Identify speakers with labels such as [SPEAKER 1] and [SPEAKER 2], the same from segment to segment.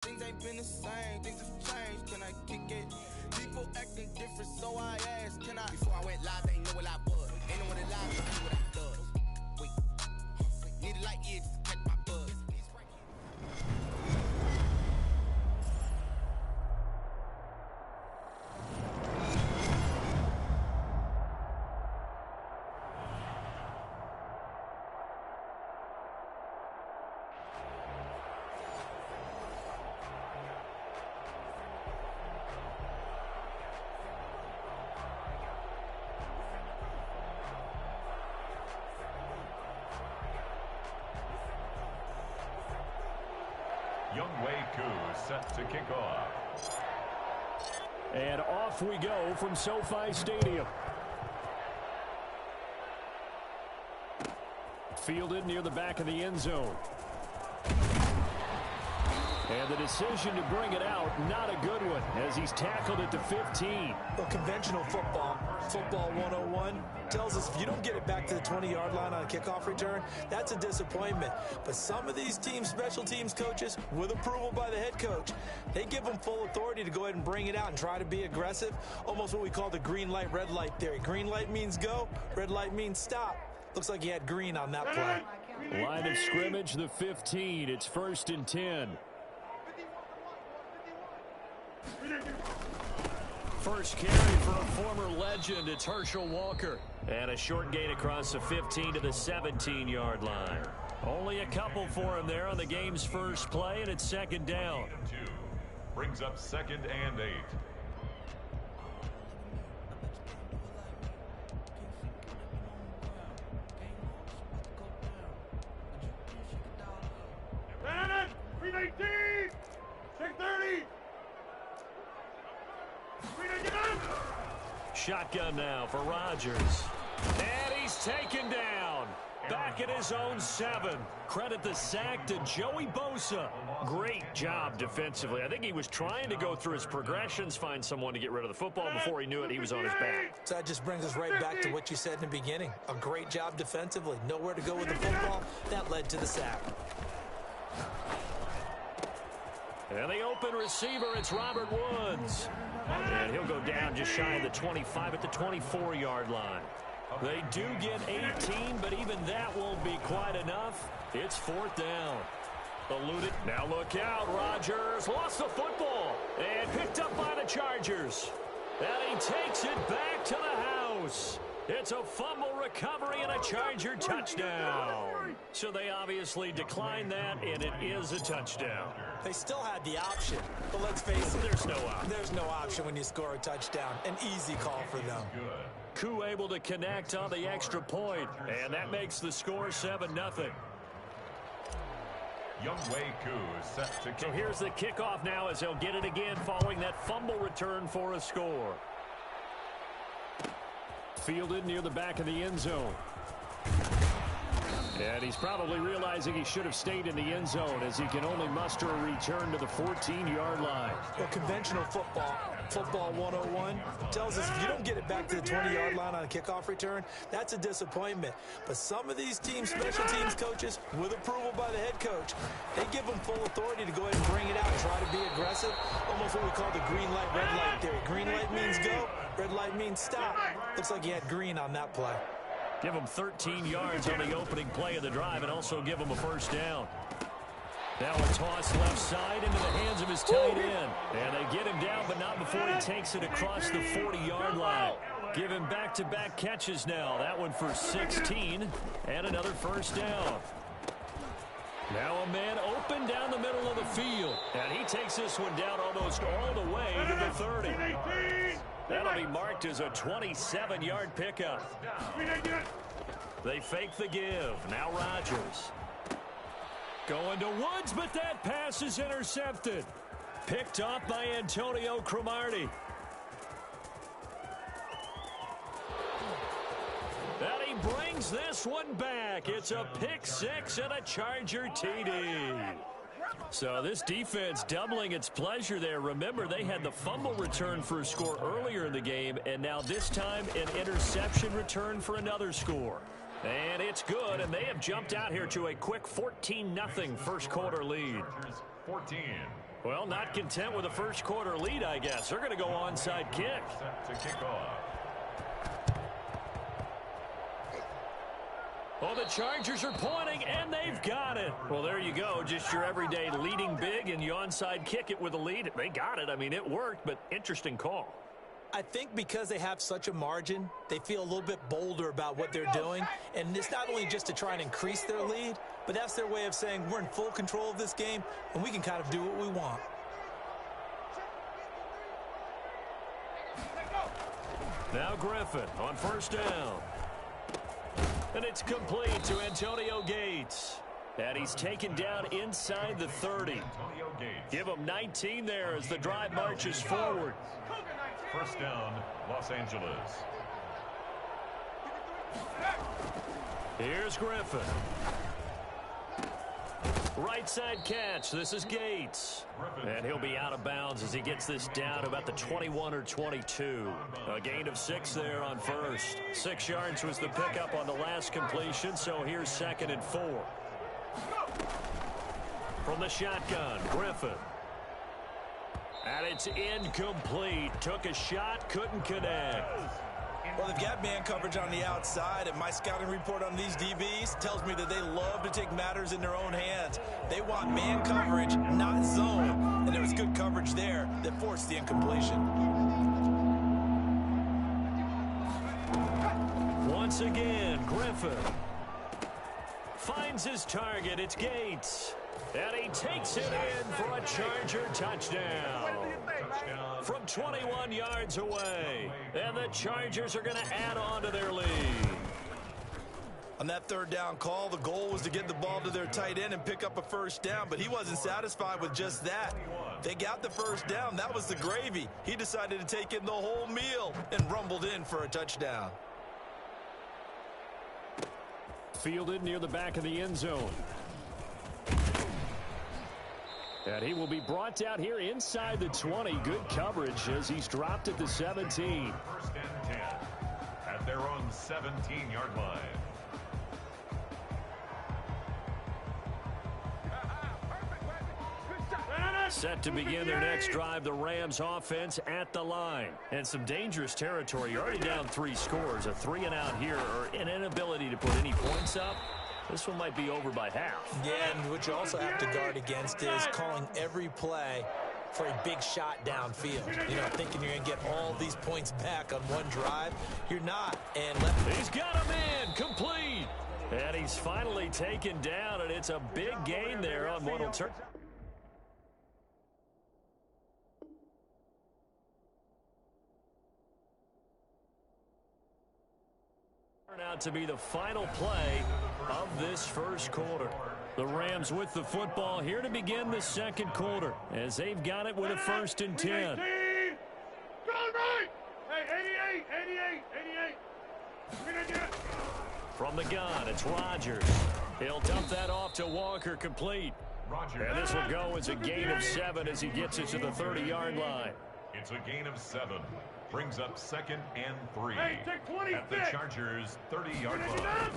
[SPEAKER 1] Things ain't been the same, things have changed, can I kick it? People acting different, so I asked, can I? Before I went live, they ain't know what I was. Ain't know what it live, they knew what I does. Wait, need a light year just to catch my buzz.
[SPEAKER 2] Set to kick off.
[SPEAKER 3] And off we go from SoFi Stadium. Fielded near the back of the end zone. And the decision to bring it out, not a good one, as he's tackled it to 15.
[SPEAKER 4] Well, conventional football 101, tells us if you don't get it back to the 20-yard line on a kickoff return, that's a disappointment. But some of these teams, special teams coaches, with approval by the head coach, they give them full authority to go ahead and bring it out and try to be aggressive, almost what we call the green light, red light theory. Green light means go, red light means stop. Looks like he had green on that play.
[SPEAKER 3] Line of scrimmage, the 15. It's 1st and 10. First carry for a former legend, it's Herschel Walker. And a short gain across the 15 to the 17-yard line. Only a couple for him there on the game's first play, and it's 2nd down.
[SPEAKER 2] Brings up 2nd and 8.
[SPEAKER 3] Shotgun now for Rodgers. And he's taken down. Back at his own 7. Credit the sack to Joey Bosa. Great job defensively. I think he was trying to go through his progressions, find someone to get rid of the football. Before he knew it, he was on his back.
[SPEAKER 4] So that just brings us right back to what you said in the beginning. A great job defensively. Nowhere to go with the football. That led to the sack.
[SPEAKER 3] And the open receiver, it's Robert Woods. And he'll go down just shy of the 25 at the 24-yard line. They do get 18, but even that won't be quite enough. It's 4th down. Eluded. Now look out. Rodgers lost the football and picked up by the Chargers. And he takes it back to the house. It's a fumble recovery and a Charger touchdown. So they obviously declined that, and it is a touchdown.
[SPEAKER 4] They still had the option, but let's face it.
[SPEAKER 3] There's no option.
[SPEAKER 4] There's no option when you score a touchdown. An easy call for them.
[SPEAKER 3] Koo able to connect on the extra point, and that makes the score 7-0.
[SPEAKER 2] Youngway Koo set to kick.
[SPEAKER 3] So here's the kickoff now as he'll get it again following that fumble return for a score. Fielded near the back of the end zone. And he's probably realizing he should have stayed in the end zone as he can only muster a return to the 14-yard line.
[SPEAKER 4] Well, conventional football 101, tells us if you don't get it back to the 20-yard line on a kickoff return, that's a disappointment. But some of these teams, special teams coaches, with approval by the head coach, they give them full authority to go ahead and bring it out and try to be aggressive, almost what we call the green light, red light theory. Green light means go, red light means stop. Looks like he had green on that play.
[SPEAKER 3] Give him 13 yards on the opening play of the drive and also give him a 1st down. Now a toss left side into the hands of his tight end. And they get him down, but not before he takes it across the 40-yard line. Give him back-to-back catches now. That one for 16 and another 1st down. Now a man open down the middle of the field. And he takes this one down almost all the way to the 30. That'll be marked as a 27-yard pickup. They fake the give. Now Rodgers. Going to Woods, but that pass is intercepted. Picked off by Antonio Cromartie. And he brings this one back. It's a pick 6 and a Charger TD. So this defense doubling its pleasure there. Remember, they had the fumble return for a score earlier in the game, and now this time an interception return for another score. And it's good, and they have jumped out here to a quick 14-0 first quarter lead.
[SPEAKER 2] 14.
[SPEAKER 3] Well, not content with a first quarter lead, I guess. They're going to go onside kick.
[SPEAKER 2] Set to kick off.
[SPEAKER 3] Well, the Chargers are pointing, and they've got it. Well, there you go. Just your everyday leading big, and you onside kick it with a lead. They got it. I mean, it worked, but interesting call.
[SPEAKER 4] I think because they have such a margin, they feel a little bit bolder about what they're doing. And it's not only just to try and increase their lead, but that's their way of saying we're in full control of this game, and we can kind of do what we want.
[SPEAKER 3] Now Griffin on first down. And it's complete to Antonio Gates. And he's taken down inside the 30. Give him 19 there as the drive marches forward.
[SPEAKER 2] First down, Los Angeles.
[SPEAKER 3] Here's Griffin. Right side catch. This is Gates. And he'll be out of bounds as he gets this down about the 21 or 22. A gain of 6 there on first. 6 yards was the pickup on the last completion, so here's 2nd and 4. From the shotgun, Griffin. And it's incomplete. Took a shot, couldn't connect.
[SPEAKER 4] Well, they've got man coverage on the outside, and my scouting report on these DBs tells me that they love to take matters in their own hands. They want man coverage, not zone. And there was good coverage there that forced the incompletion.
[SPEAKER 3] Once again, Griffin finds his target. It's Gates. And he takes it in for a Charger touchdown. From 21 yards away. And the Chargers are going to add on to their lead.
[SPEAKER 4] On that third down call, the goal was to get the ball to their tight end and pick up a first down, but he wasn't satisfied with just that. They got the first down. That was the gravy. He decided to take in the whole meal and rumbled in for a touchdown.
[SPEAKER 3] Fielded near the back of the end zone. And he will be brought down here inside the 20. Good coverage as he's dropped at the 17.
[SPEAKER 2] First and 10 at their own 17-yard line.
[SPEAKER 3] Set to begin their next drive, the Rams offense at the line. And some dangerous territory. You're already down 3 scores. A 3-and-out here or an inability to put any points up. This one might be over by half.
[SPEAKER 4] Yeah, and what you also have to guard against is calling every play for a big shot downfield. You know, thinking you're going to get all these points back on one drive. You're not. And
[SPEAKER 3] he's got him in, complete. And he's finally taken down, and it's a big gain there on what will turn out to be the final play of this first quarter. The Rams with the football here to begin the second quarter as they've got it with a 1st and 10.
[SPEAKER 5] Go right! Hey, 88!
[SPEAKER 3] From the gun, it's Rodgers. He'll dump that off to Walker, complete. And this will go as a gain of 7 as he gets it to the 30-yard line.
[SPEAKER 2] It's a gain of 7. Brings up 2nd and 3
[SPEAKER 5] take 26.
[SPEAKER 2] at the Chargers' 30-yard line.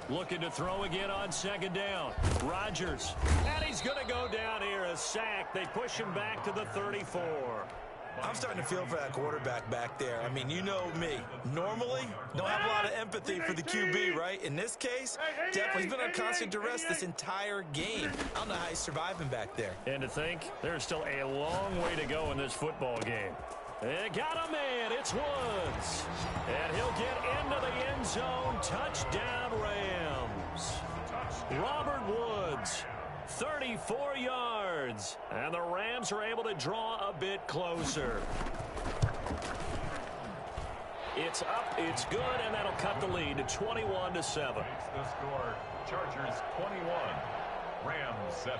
[SPEAKER 3] Looking to throw again on 2nd down. Rodgers. And he's going to go down here, a sack. They push him back to the 34.
[SPEAKER 4] I'm starting to feel for that quarterback back there. I mean, you know me. Normally, don't have a lot of empathy for the QB, right? In this case, definitely he's been on constant duress this entire game. I don't know how he's surviving back there.
[SPEAKER 3] And to think, there's still a long way to go in this football game. They got him in. It's Woods. And he'll get into the end zone. Touchdown, Rams. Robert Woods, 34 yards. And the Rams are able to draw a bit closer. It's up, it's good, and that'll cut the lead to 21-7.
[SPEAKER 2] The score, Chargers 21, Rams 7.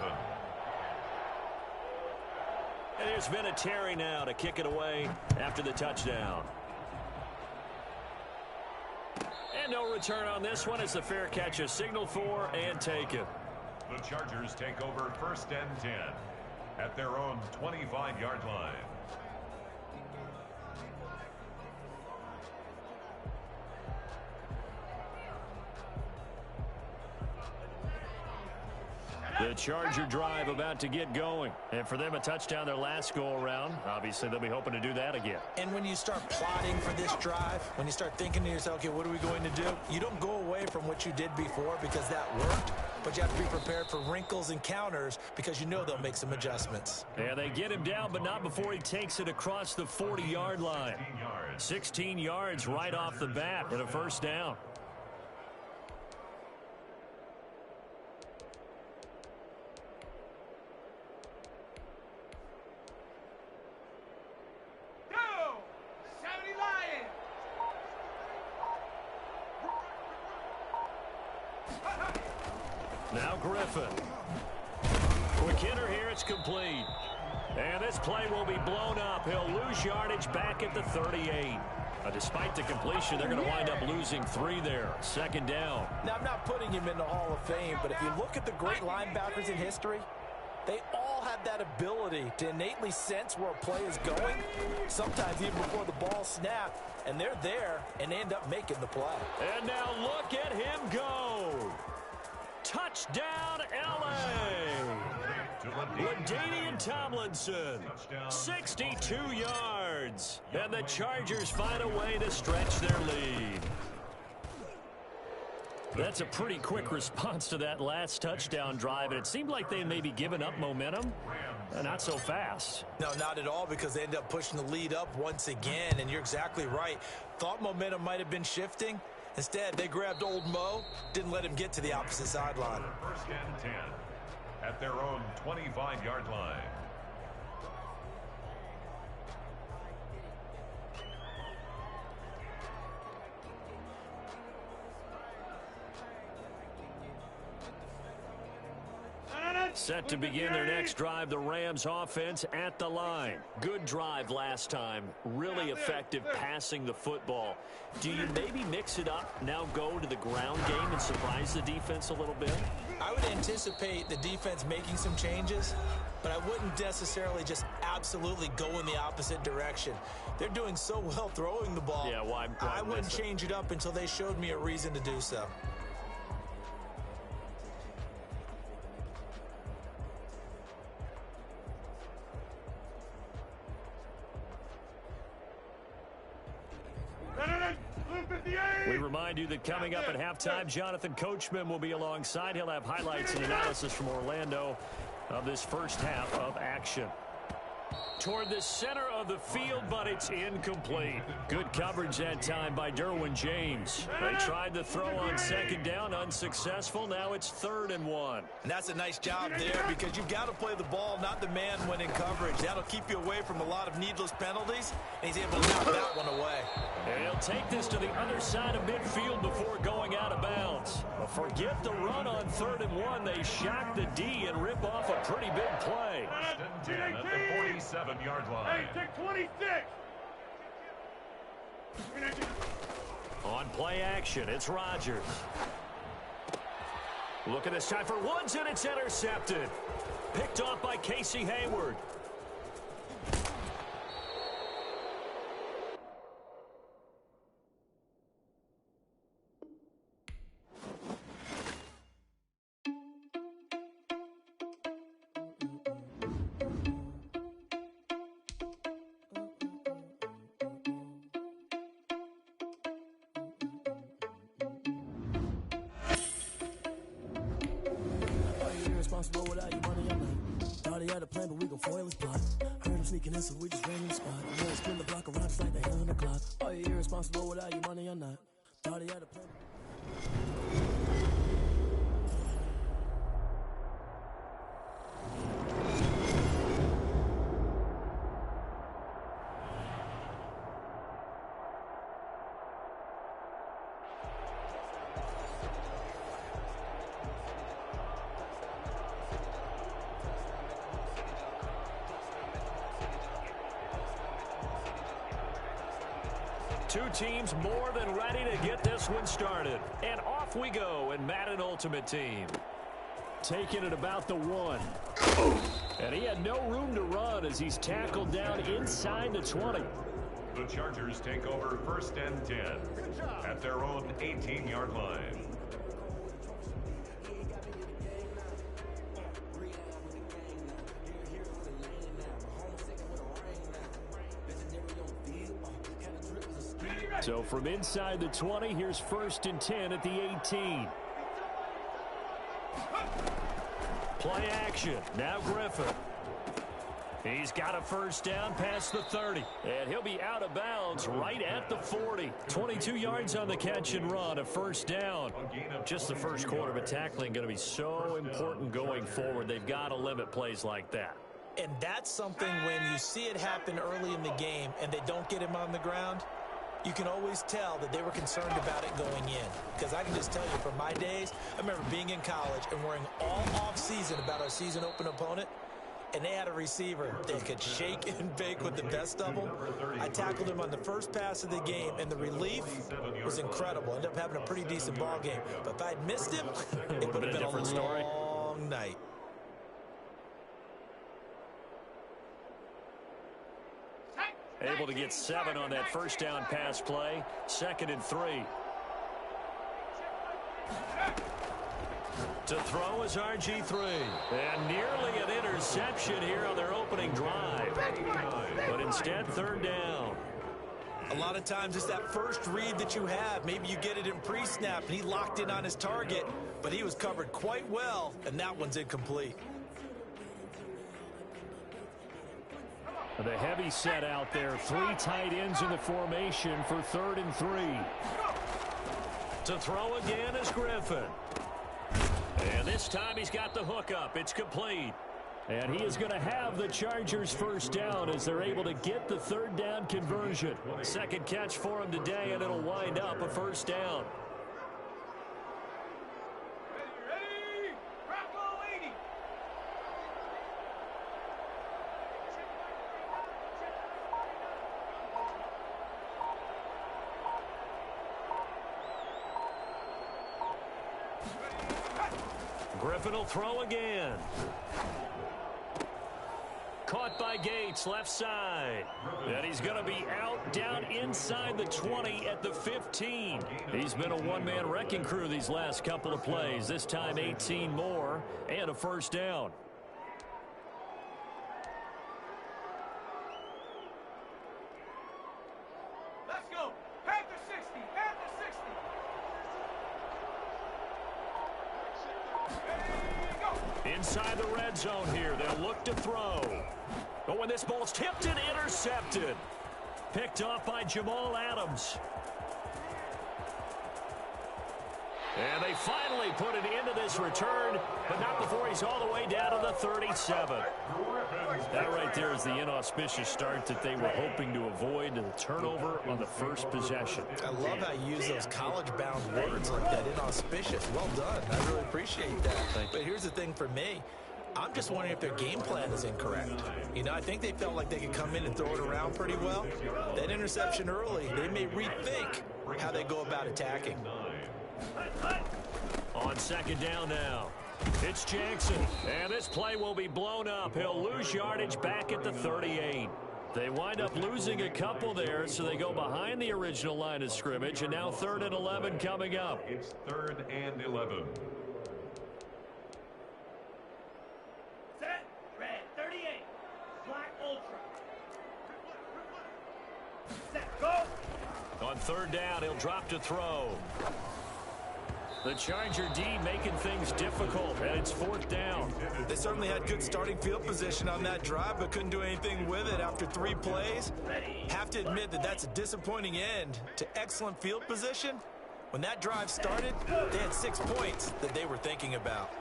[SPEAKER 3] And there's Vinatieri now to kick it away after the touchdown. And no return on this one as the fair catch is signaled for and taken.
[SPEAKER 2] The Chargers take over 1st and 10 at their own 25-yard line.
[SPEAKER 3] The Charger drive about to get going. And for them, a touchdown their last go-around. Obviously, they'll be hoping to do that again.
[SPEAKER 4] And when you start plotting for this drive, when you start thinking to yourself, okay, what are we going to do? You don't go away from what you did before because that worked, but you have to be prepared for wrinkles and counters because you know they'll make some adjustments.
[SPEAKER 3] And they get him down, but not before he takes it across the 40-yard line. 16 yards right off the bat and a first down. Now Griffin. Quick hitter here, it's complete. And this play will be blown up. He'll lose yardage back at the 38. Despite the completion, they're going to wind up losing 3 there. Second down.
[SPEAKER 4] Now, I'm not putting him in the Hall of Fame, but if you look at the great linebackers in history, they all have that ability to innately sense where a play is going, sometimes even before the ball snapped, and they're there and end up making the play.
[SPEAKER 3] And now look at him go. Touchdown, L.A. LaDainian Tomlinson, 62 yards. And the Chargers find a way to stretch their lead. That's a pretty quick response to that last touchdown drive, and it seemed like they may be giving up momentum. Not so fast.
[SPEAKER 4] No, not at all, because they end up pushing the lead up once again, and you're exactly right. Thought momentum might have been shifting. Instead, they grabbed old Mo, didn't let him get to the opposite sideline.
[SPEAKER 2] First and 10 at their own 25-yard line.
[SPEAKER 3] Set to begin their next drive, the Rams offense at the line. Good drive last time. Really effective passing the football. Do you maybe mix it up, now go to the ground game and surprise the defense a little bit?
[SPEAKER 4] I would anticipate the defense making some changes, but I wouldn't necessarily just absolutely go in the opposite direction. They're doing so well throwing the ball.
[SPEAKER 3] Yeah, why
[SPEAKER 4] I wouldn't change it up until they showed me a reason to do so.
[SPEAKER 3] We remind you that coming up at halftime, Jonathan Coachman will be alongside. He'll have highlights and analysis from Orlando of this first half of action. Toward the center of the field, but it's incomplete. Good coverage that time by Derwin James. They tried to throw on second down, unsuccessful. Now it's 3rd and 1.
[SPEAKER 4] And that's a nice job there, because you've got to play the ball, not the man when in coverage. That'll keep you away from a lot of needless penalties, and he's able to knock that one away.
[SPEAKER 3] And he'll take this to the other side of midfield before going out of bounds. But forget the run on 3rd and 1. They shock the D and rip off a pretty big play.
[SPEAKER 2] First and 10 at the 47-yard line.
[SPEAKER 5] Hey, take 26.
[SPEAKER 3] On play action, it's Rodgers. Look at this time for Woods, and it's intercepted. Picked off by Casey Hayward.
[SPEAKER 6] Without you money, I'm not. Thought he had a plan, but we gon' foil his plot. Heard him sneaking in, so we just ran in the spot. I'm gonna spin the block around just like the hand on the clock. Are you irresponsible without your money, I'm not. Thought he had a plan.
[SPEAKER 3] Two teams more than ready to get this one started. And off we go in Madden Ultimate Team. Taking it about the 1. And he had no room to run as he's tackled down inside the 20.
[SPEAKER 2] The Chargers take over first and 10 at their own 18-yard line.
[SPEAKER 3] So from inside the 20, here's 1st and 10 at the 18. Play action. Now Griffin. He's got a 1st down past the 30. And he'll be out of bounds right at the 40. 22 yards on the catch and run, a 1st down. Just the first quarter, but tackling going to be so important going forward. They've got to limit plays like that.
[SPEAKER 4] And that's something when you see it happen early in the game and they don't get him on the ground, you can always tell that they were concerned about it going in. Because I can just tell you from my days, I remember being in college and worrying all off-season about our season open opponent. And they had a receiver that could shake and bake with the best of them. I tackled him on the first pass of the game, and the relief was incredible. Ended up having a pretty decent ball game. But if I'd missed him, it would have been a long night.
[SPEAKER 3] Able to get 7 on that 1st down pass play. 2nd and 3. To throw is RG3. And nearly an interception here on their opening drive. But instead, 3rd down.
[SPEAKER 4] A lot of times it's that first read that you have. Maybe you get it in pre-snap, and he locked in on his target. But he was covered quite well, and that one's incomplete.
[SPEAKER 3] The heavy set out there. 3 tight ends in the formation for 3rd and 3. To throw again is Griffin. And this time he's got the hook up. It's complete. And he is going to have the Chargers 1st down as they're able to get the 3rd down conversion. 2nd catch for him today, and it'll wind up a 1st down.
[SPEAKER 5] Ready? Bravo 80.
[SPEAKER 3] Griffin will throw again. Caught by Gates, left side. And he's going to be out down inside the 20 at the 15. He's been a one-man wrecking crew these last couple of plays. This time 18 more and a 1st down.
[SPEAKER 5] Let's go. Panther 60. Panther 60.
[SPEAKER 3] Inside the red zone here. They'll look to throw. But when this ball's tipped and intercepted. Picked off by Jamal Adams. And they finally put it into this return, but not before he's all the way down to the 37. That right there is the inauspicious start that they were hoping to avoid, the turnover on the first possession.
[SPEAKER 4] I love how you use those college-bound words like that, inauspicious. Well done. I really appreciate that. But here's the thing for me. I'm just wondering if their game plan is incorrect. You know, I think they felt like they could come in and throw it around pretty well. That interception early, they may rethink how they go about attacking.
[SPEAKER 3] On 2nd down now, it's Jackson. And this play will be blown up. He'll lose yardage back at the 38. They wind up losing a couple there, so they go behind the original line of scrimmage, and now 3rd and 11 coming up.
[SPEAKER 2] It's 3rd and 11.
[SPEAKER 5] Set. Red 38. Black Ultra. Set. Go.
[SPEAKER 3] On 3rd down, he'll drop to throw. The Charger D making things difficult, and it's 4th down.
[SPEAKER 4] They certainly had good starting field position on that drive, but couldn't do anything with it after 3 plays. Have to admit that that's a disappointing end to excellent field position. When that drive started, they had 6 points that they were thinking about.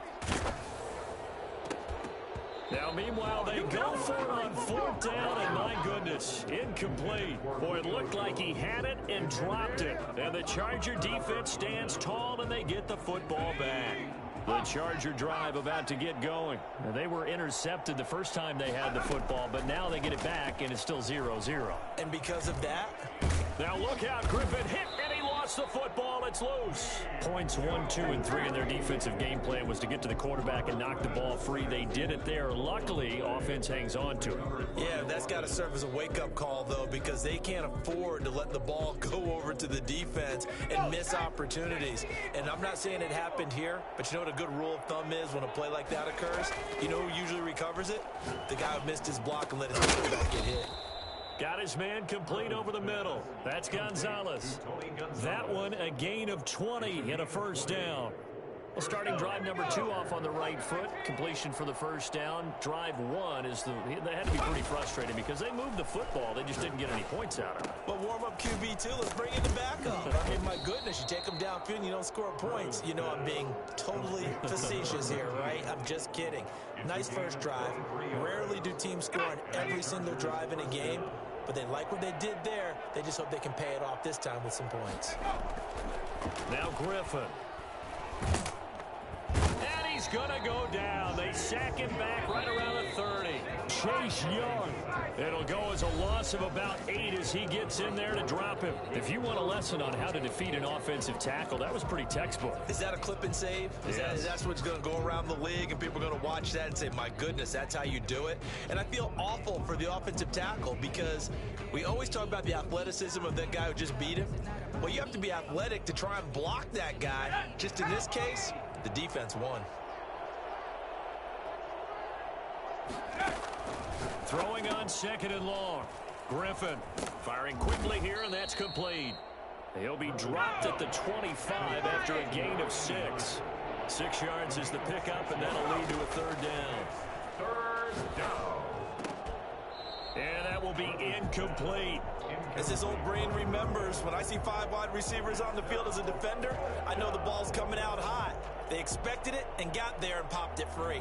[SPEAKER 3] Now, meanwhile, they go for it on 4th down, and my goodness, incomplete. Boy, it looked like he had it and dropped it. And the Charger defense stands tall, and they get the football back. The Charger drive about to get going. Now, they were intercepted the first time they had the football, but now they get it back, and it's still 0-0.
[SPEAKER 4] And because of that,
[SPEAKER 3] now look out, Griffin hit, and he lost the football. It's loose. Points 1, 2, and 3 in their defensive game plan was to get to the quarterback and knock the ball free. They did it there. Luckily, offense hangs on to it.
[SPEAKER 4] Yeah, that's got to serve as a wake-up call, though, because they can't afford to let the ball go over to the defense and miss opportunities. And I'm not saying it happened here, but you know what a good rule of thumb is when a play like that occurs? You know who usually recovers it? The guy who missed his block and let his quarterback get hit.
[SPEAKER 3] Got his man complete over the middle. That's Gonzalez. That one a gain of 20 and a first down. Well, starting drive number 2 off on the right foot. Completion for the first down. Drive 1 is they had to be pretty frustrating because they moved the football. They just didn't get any points out of it.
[SPEAKER 4] But warm-up QB2, let's bring in the backup. I mean, my goodness, you take them downfield and you don't score points. You know I'm being totally facetious here, right? I'm just kidding. Nice first drive. Rarely do teams score on every single drive in a game, but they like what they did there. They just hope they can pay it off this time with some points.
[SPEAKER 3] Now Griffin. And he's going to go down. They sack him back right around the 30. Chase Young. It'll go as a loss of about 8 as he gets in there to drop him. If you want a lesson on how to defeat an offensive tackle, that was pretty textbook.
[SPEAKER 4] Is that a clip and save? That's what's going to go around the league, and people are going to watch that and say, my goodness, that's how you do it? And I feel awful for the offensive tackle because we always talk about the athleticism of that guy who just beat him. Well, you have to be athletic to try and block that guy. Just in this case, the defense won.
[SPEAKER 3] Throwing on 2nd and long. Griffin firing quickly here, and that's complete. He'll be dropped at the 25 after a gain of 6. 6 yards is the pickup, and that'll lead to a 3rd down.
[SPEAKER 2] 3rd down.
[SPEAKER 3] And that will be incomplete.
[SPEAKER 4] As his old brain remembers, when I see 5 wide receivers on the field as a defender, I know the ball's coming out hot. They expected it and got there and popped it free.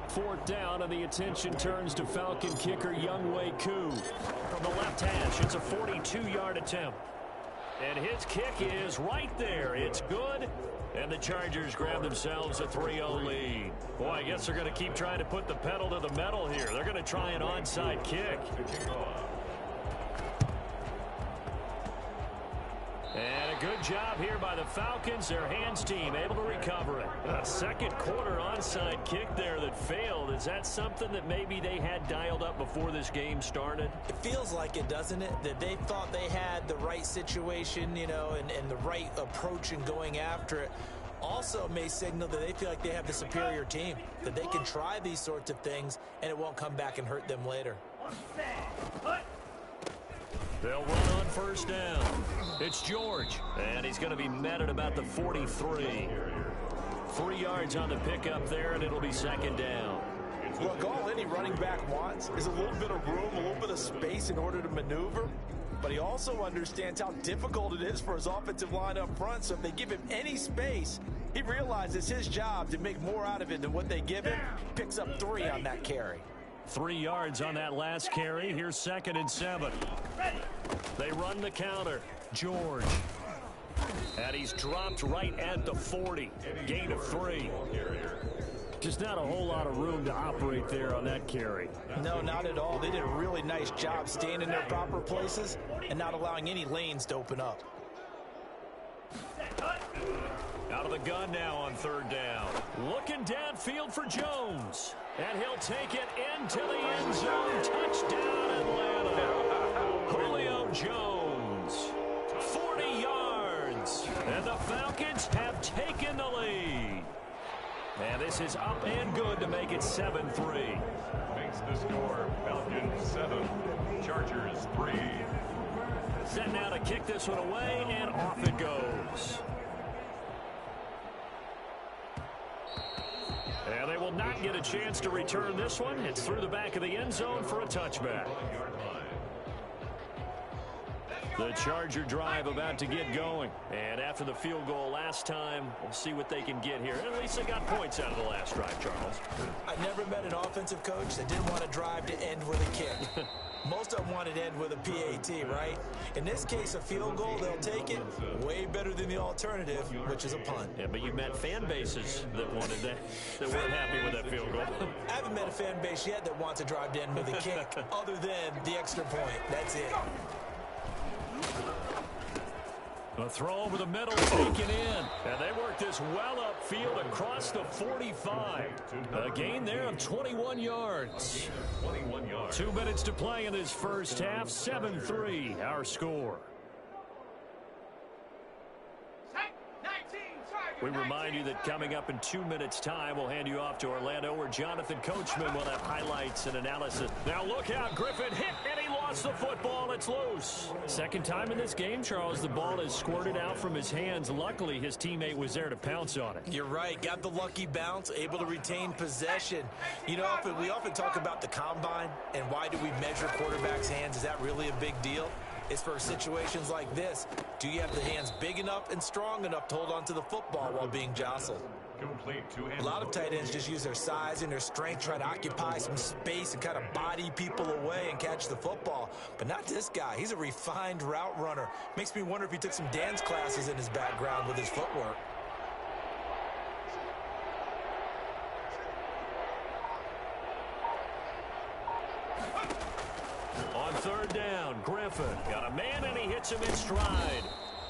[SPEAKER 3] 4th down, and the attention turns to Falcon kicker Younghoe Koo. From the left hash, it's a 42-yard attempt. And his kick is right there. It's good. And the Chargers grab themselves a 3-0 lead. Boy, I guess they're going to keep trying to put the pedal to the metal here. They're going to try an onside kick. And a good job here by the Falcons. Their hands team able to recover it. A second quarter onside kick there that failed. Is that something that maybe they had dialed up before this game started?
[SPEAKER 4] It feels like it, doesn't it? That they thought they had the right situation, you know, and the right approach in going after it. Also may signal that they feel like they have the superior team, that they can try these sorts of things and it won't come back and hurt them later.
[SPEAKER 3] They'll run on 1st down. It's George, and he's going to be met at about the 43. 3 yards on the pickup there, and it'll be 2nd down.
[SPEAKER 4] Look, all any running back wants is a little bit of room, a little bit of space in order to maneuver. But he also understands how difficult it is for his offensive line up front. So if they give him any space, he realizes his job to make more out of it than what they give him. Picks up 3 on that carry.
[SPEAKER 3] 3 yards on that last carry. Here's 2nd and 7. They run the counter. George. And he's dropped right at the 40. Gain of 3. Just not a whole lot of room to operate there on that carry.
[SPEAKER 4] No, not at all. They did a really nice job staying in their proper places and not allowing any lanes to open up.
[SPEAKER 3] Out of the gun now on 3rd down. Looking downfield for Jones. And he'll take it into the end zone. Touchdown, Atlanta. Julio Jones. 40 yards. And the Falcons have taken the lead. And this is up and good to make it 7-3.
[SPEAKER 2] Makes the score Falcons 7, Chargers 3.
[SPEAKER 3] Set now to kick this one away, and off it goes. And they will not get a chance to return this one. It's through the back of the end zone for a touchback. The Charger drive about to get going. And after the field goal last time, we'll see what they can get here. At least they got points out of the last drive, Charles.
[SPEAKER 4] I never met an offensive coach that didn't want to drive to end with a kick. Most of them wanted to end with a PAT, right? In this case, a field goal, they'll take it. Way better than the alternative, which is a punt.
[SPEAKER 3] Yeah, but you met fan bases that wanted that weren't happy with that field goal.
[SPEAKER 4] I haven't met a fan base yet that wants to drive to end with a kick, other than the extra point. That's it.
[SPEAKER 3] A throw over the middle, taken in. And they work this well upfield across the 45. A gain there of 21 yards. 2 minutes to play in this first half. 7-3, our score. We remind you that coming up in 2 minutes' time, we'll hand you off to Orlando, where Jonathan Coachman will have highlights and analysis. Now look out, Griffin hit, and he lost toss the football. It's loose. Second time in this game, Charles, the ball has squirted out from his hands. Luckily, his teammate was there to pounce on it.
[SPEAKER 4] You're right. Got the lucky bounce, able to retain possession. You know, we often talk about the combine and why do we measure quarterbacks' hands. Is that really a big deal? It's for situations like this. Do you have the hands big enough and strong enough to hold on to the football while being jostled? A lot of tight ends just use their size and their strength, try to occupy some space and kind of body people away and catch the football. But not this guy. He's a refined route runner. Makes me wonder if he took some dance classes in his background with his footwork.
[SPEAKER 3] On third down, Griffin got a man and he hits him in stride.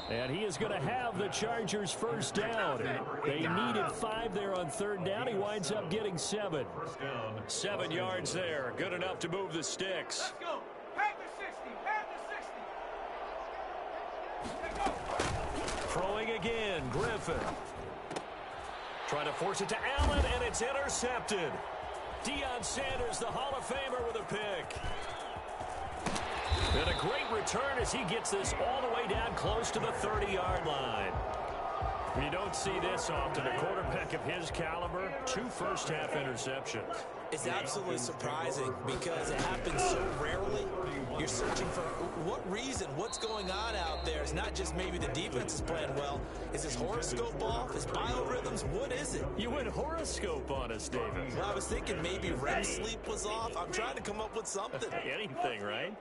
[SPEAKER 3] And he is going to have the Chargers first down. They needed 5 there on third down. He winds up getting 7. 7 yards there. Good enough to move the sticks.
[SPEAKER 5] Let's go. Pack the 60. Pack the 60. Let's go.
[SPEAKER 3] Throwing again, Griffin. Trying to force it to Allen, and it's intercepted. Deion Sanders, the Hall of Famer, with a pick. And a great return as he gets this all the way down close to the 30-yard line. You don't see this often. A quarterback of his caliber, 2 first-half interceptions.
[SPEAKER 4] It's absolutely surprising because it happens so rarely. You're searching for what reason, what's going on out there. It's not just maybe the defense is playing well. Is his horoscope off? His biorhythms? What is it?
[SPEAKER 3] You went horoscope on us, David.
[SPEAKER 4] Well, I was thinking maybe REM sleep was off. I'm trying to come up with something.
[SPEAKER 3] Anything, right?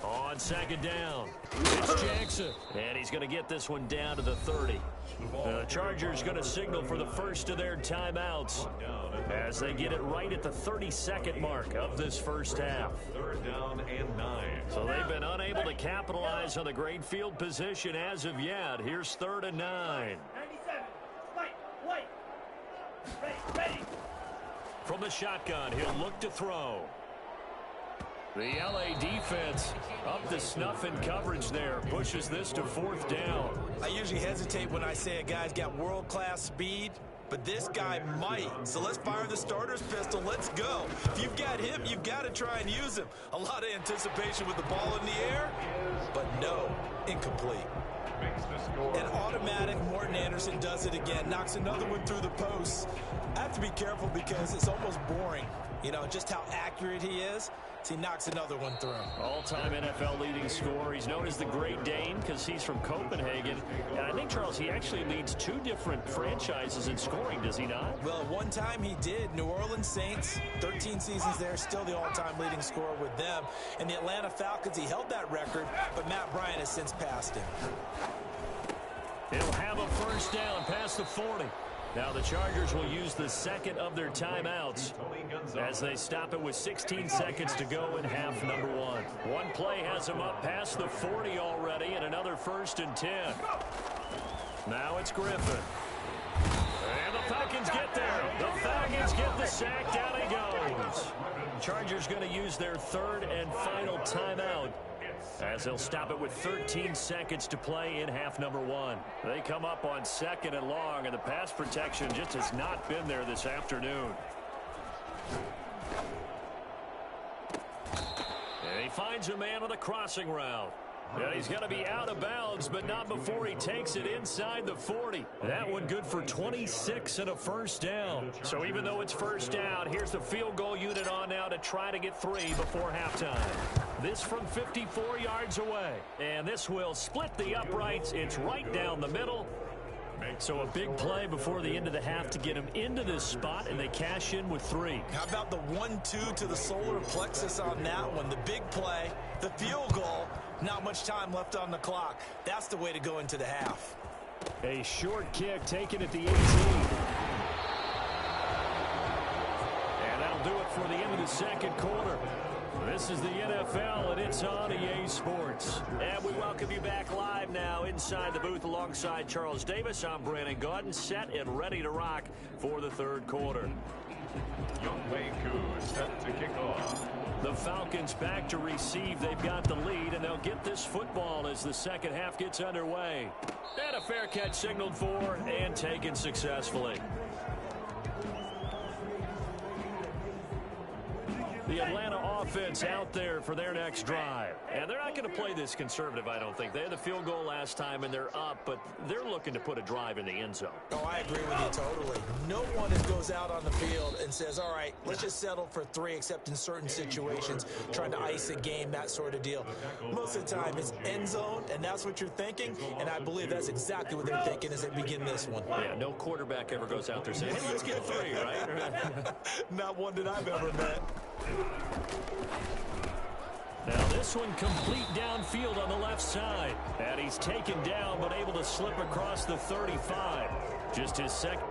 [SPEAKER 3] On second down, it's Jackson. And he's going to get this one down to the 30. The Chargers going to signal for the first of their timeouts as they get it right at the 32nd mark of this first half.
[SPEAKER 2] 3rd down and 9.
[SPEAKER 3] So they've been unable to capitalize on the great field position as of yet. Here's 3rd and 9.
[SPEAKER 5] 97. White. Ready.
[SPEAKER 3] From the shotgun, he'll look to throw. The LA defense up to snuff in coverage there. Pushes this to 4th down.
[SPEAKER 4] I usually hesitate when I say a guy's got world-class speed, but this guy might. So let's fire the starter's pistol. Let's go. If you've got him, you've got to try and use him. A lot of anticipation with the ball in the air, but no, incomplete. An automatic Morton Anderson does it again. Knocks another one through the posts. I have to be careful because it's almost boring. You know, just how accurate he is. So he knocks another one through.
[SPEAKER 3] All-time NFL leading scorer. He's known as the Great Dane because he's from Copenhagen. And I think, Charles, he actually leads 2 different franchises in scoring, does he not?
[SPEAKER 4] Well, one time he did. New Orleans Saints, 13 seasons there, still the all-time leading scorer with them. And the Atlanta Falcons, he held that record, but Matt Bryant has since passed him.
[SPEAKER 3] He'll have a first down past the 40. Now the Chargers will use the second of their timeouts as they stop it with 16 seconds to go in half number 1. One play has them up past the 40 already, and another 1st and 10. Now it's Griffin. And the Falcons get there. The Falcons get the sack. Down he goes. Chargers going to use their 3rd and final timeout as they'll stop it with 13 seconds to play in half number 1. They come up on 2nd and long, and the pass protection just has not been there this afternoon. And he finds a man on the crossing route. And he's going to be out of bounds, but not before he takes it inside the 40. That one good for 26 and a first down. So even though it's first down, here's the field goal unit on now to try to get 3 before halftime. This from 54 yards away. And this will split the uprights. It's right down the middle. So a big play before the end of the half to get him into this spot, and they cash in with 3.
[SPEAKER 4] How about the 1-2 to the solar plexus on that one? The big play, the field goal, not much time left on the clock. That's the way to go into the half.
[SPEAKER 3] A short kick taken at the 18. And that'll do it for the end of the second quarter. This is the NFL, and it's on EA Sports. And we welcome you back live now inside the booth alongside Charles Davis. I'm Brandon Gaudin, set and ready to rock for the 3rd quarter.
[SPEAKER 2] Younghoe Koo set to kick off.
[SPEAKER 3] The Falcons back to receive. They've got the lead, and they'll get this football as the second half gets underway. And a fair catch signaled for and taken successfully. The Atlanta offense out there for their next drive. And they're not going to play this conservative, I don't think. They had the field goal last time, and they're up, but they're looking to put a drive in the end zone.
[SPEAKER 4] Oh, I agree with you totally. No one goes out on the field and says, all right, let's just settle for 3, except in certain situations, trying to ice a game, that sort of deal. Most of the time, it's end zone, and that's what you're thinking, and I believe that's exactly what they're thinking as they begin this one.
[SPEAKER 3] Yeah, no quarterback ever goes out there saying, hey, let's get 3, right?
[SPEAKER 4] Not one that I've ever met.
[SPEAKER 3] Now this one complete downfield on the left side. And he's taken down but able to slip across the 35. Just his second.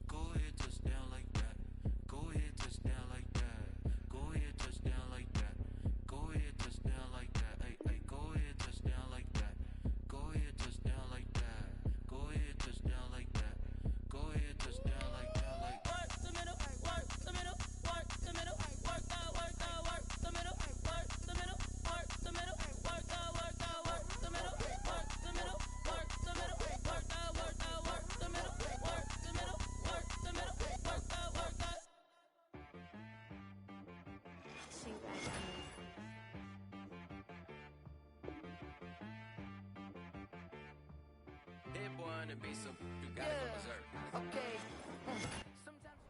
[SPEAKER 7] Go ahead, touchdown like that. Go ahead, touchdown like that. Go ahead, touchdown like that. Go ahead, touchdown like that. Hey, hey, go ahead, touchdown like that. Go ahead, touchdown like that. Go ahead, touchdown like that. Go ahead, touchdown like that. Like work the middle, work the middle, work the middle, work the middle, work the middle, work the middle, work the middle, work the middle, work the middle, work the middle, work the middle, work the middle, work the middle. Hit one and be some. You gotta go berserk. Okay. Sometimes.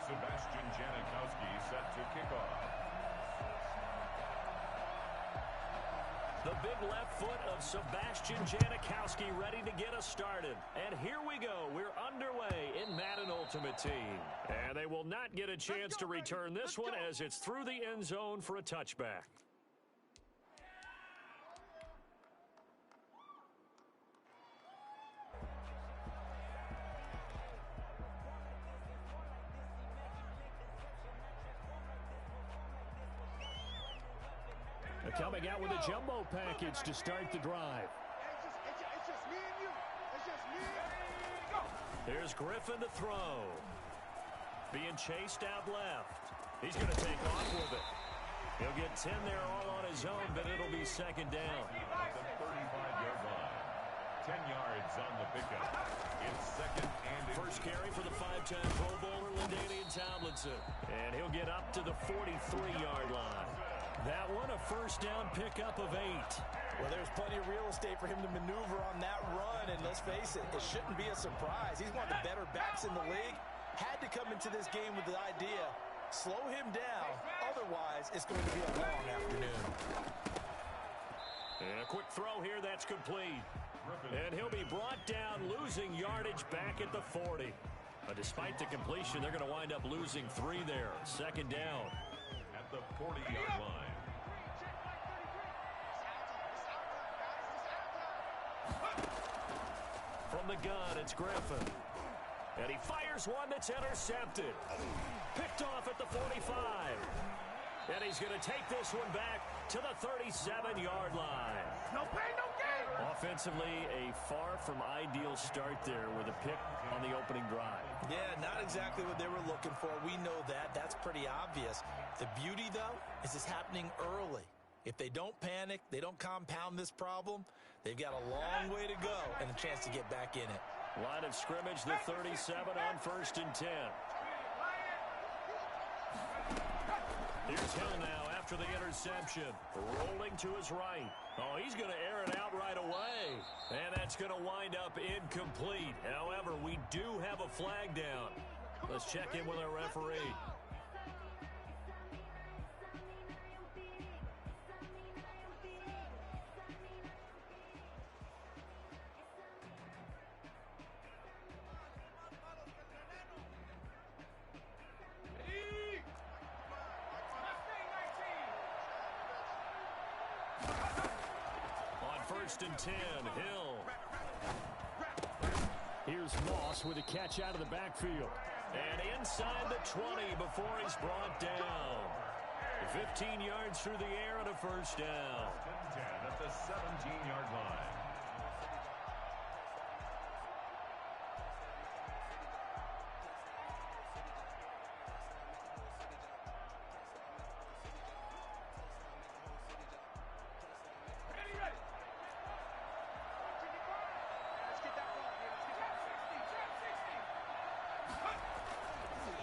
[SPEAKER 2] Sebastian Janikowski set to kick off.
[SPEAKER 3] The big left foot of Sebastian Janikowski ready to get us started. And here we go. We're underway in Madden Ultimate Team. And they will not get a chance to return this one as it's through the end zone for a touchback. Coming out with a jumbo package to start the drive.
[SPEAKER 5] It's just me and you. It's just me and go.
[SPEAKER 3] Here's Griffin to throw. Being chased out left. He's going to take off with it. He'll get 10 there all on his own, but it'll be second down. first carry for the 5-time Pro Bowler, LaDainian Tomlinson. And he'll get up to the 43-yard line. That one, a first down pickup of 8.
[SPEAKER 4] Well, there's plenty of real estate for him to maneuver on that run, and let's face it, it shouldn't be a surprise. He's one of the better backs in the league. Had to come into this game with the idea, slow him down, otherwise it's going to be a long afternoon.
[SPEAKER 3] And a quick throw here, that's complete. And he'll be brought down, losing yardage back at the 40. But despite the completion, they're going to wind up losing 3 there. Second down.
[SPEAKER 2] At the 40-yard line.
[SPEAKER 3] From the gun, it's Griffin. And he fires one that's intercepted. Picked off at the 45. And he's going to take this one back to the 37-yard line.
[SPEAKER 5] No pain, no gain.
[SPEAKER 3] Offensively, a far from ideal start there with a pick on the opening drive.
[SPEAKER 4] Yeah, not exactly what they were looking for. We know that. That's pretty obvious. The beauty, though, is it's happening early. If they don't panic, they don't compound this problem, they've got a long way to go and a chance to get back in it.
[SPEAKER 3] Line of scrimmage, the 37 on 1st and 10. Here's Hill now after the interception. Rolling to his right. Oh, he's going to air it out right away. And that's going to wind up incomplete. However, we do have a flag down. Let's check in with our referee. And 10, Hill. Here's Moss with a catch out of the backfield. And inside the 20 before he's brought down. 15 yards through the air and a first down.
[SPEAKER 2] 10 at the 17-yard line.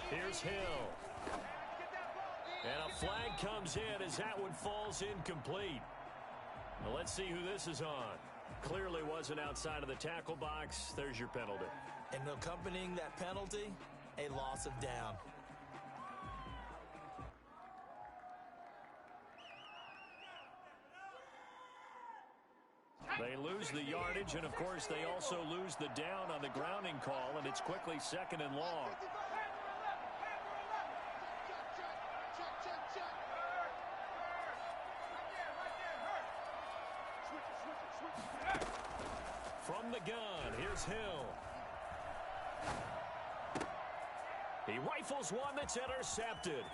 [SPEAKER 3] Here's Hill. And a flag comes in as that one falls incomplete. Well, let's see who this is on. Clearly wasn't outside of the tackle box. There's your penalty.
[SPEAKER 4] And accompanying that penalty, a loss of down.
[SPEAKER 3] They lose the yardage, and of course they also lose the down on the grounding call, and it's quickly 2nd and long. From the gun, here's Hill. He rifles one that's intercepted.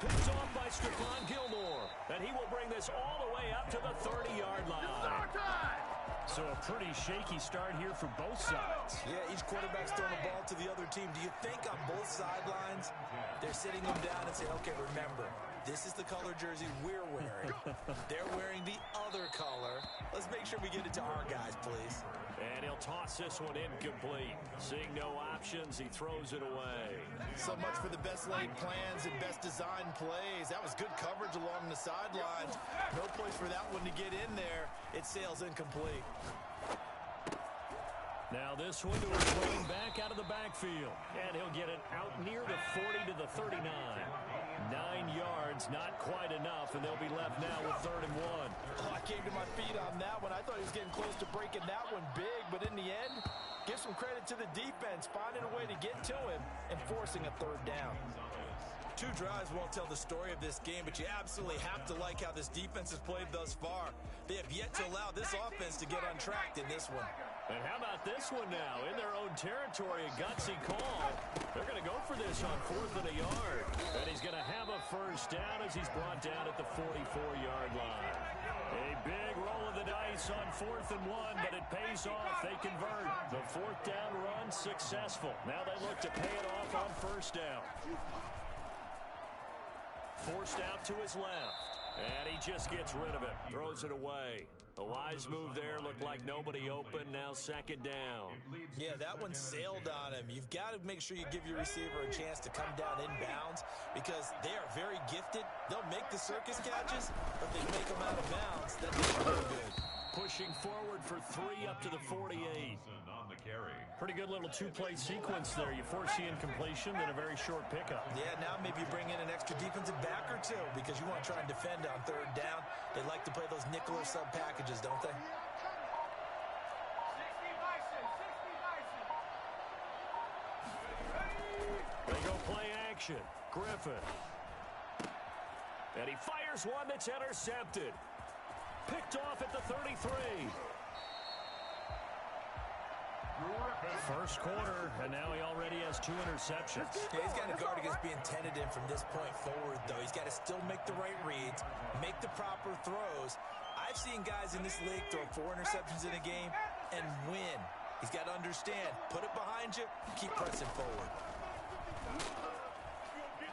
[SPEAKER 3] Picked off by Stephon Gilmore. And he will bring this all the way up to the 30-yard line. So a pretty shaky start here for both sides.
[SPEAKER 4] Yeah, each quarterback's throwing the ball to the other team. Do you think on both sidelines they're sitting them down and saying, okay, remember, this is the color jersey we're wearing. They're wearing the other color. Let's make sure we get it to our guys, please.
[SPEAKER 3] And he'll toss this one incomplete. Seeing no options, he throws it away.
[SPEAKER 4] So much for the best laid plans and best designed plays. That was good coverage along the sidelines. No place for that one to get in there. It sails incomplete.
[SPEAKER 3] Now this one to a swing back out of the backfield. And he'll get it out near the 40 to the 39. 9 yards, not quite enough, and they'll be left now with 3rd and 1.
[SPEAKER 4] Oh, I came to my feet on that one. I thought he was getting close to breaking that one big, but in the end, give some credit to the defense, finding a way to get to him and forcing a 3rd down. 2 drives won't tell the story of this game, but you absolutely have to like how this defense has played thus far. They have yet to allow this offense to get untracked in this one.
[SPEAKER 3] And how about this one now? In their own territory, a gutsy call. They're going to go for this on 4th and a yard. And he's going to have a first down as he's brought down at the 44-yard line. A big roll of the dice on 4th and 1, but it pays off. They convert. The 4th down run successful. Now they look to pay it off on 1st down. Forced out to his left. And he just gets rid of it. Throws it away. A wise move there. Looked like nobody open. Now second down.
[SPEAKER 4] Yeah, that one sailed on him. You've got to make sure you give your receiver a chance to come down inbounds because they are very gifted. They'll make the circus catches, but they make them out of bounds. That's really good.
[SPEAKER 3] Pushing forward for 3 up to the 48.
[SPEAKER 2] On the carry.
[SPEAKER 3] Pretty good little two-play sequence there. You force the incompletion, then a very short pickup.
[SPEAKER 4] Yeah, now maybe you bring in an extra defensive back or two because you want to try and defend on third down. They like to play those nickel or sub packages, don't they?
[SPEAKER 5] 60 Bison, 60 Bison.
[SPEAKER 3] They go play action. Griffin. And he fires one that's intercepted. Picked off at the 33. First quarter, and now he already has 2 interceptions.
[SPEAKER 4] Yeah, he's got to guard against being tentative from this point forward, though. He's got to still make the right reads, make the proper throws. I've seen guys in this league throw 4 interceptions in a game and win. He's got to understand, put it behind you, keep pressing forward.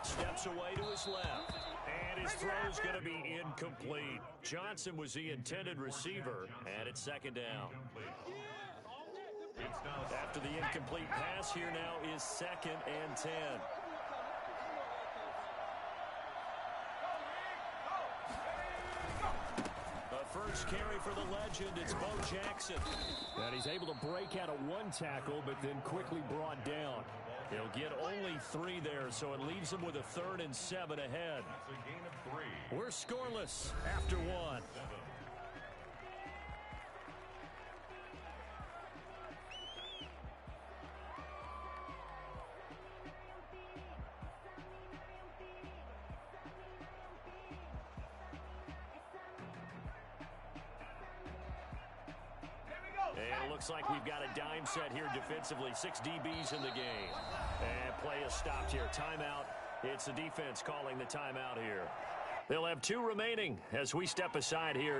[SPEAKER 3] Steps away to his left. And his throw's going to be incomplete. Johnson was the intended receiver, and it's second down. After the incomplete pass, here now is 2nd and 10. The first carry for the legend, it's Bo Jackson. And he's able to break out of 1 tackle, but then quickly brought down. He'll get only 3 there, so it leaves him with a 3rd and 7 ahead.
[SPEAKER 2] That's a gain of 3.
[SPEAKER 3] We're scoreless after 1. And it looks like we've got a dime set here defensively. 6 DBs in the game. And play is stopped here. Timeout. It's the defense calling the timeout here. They'll have 2 remaining as we step aside here.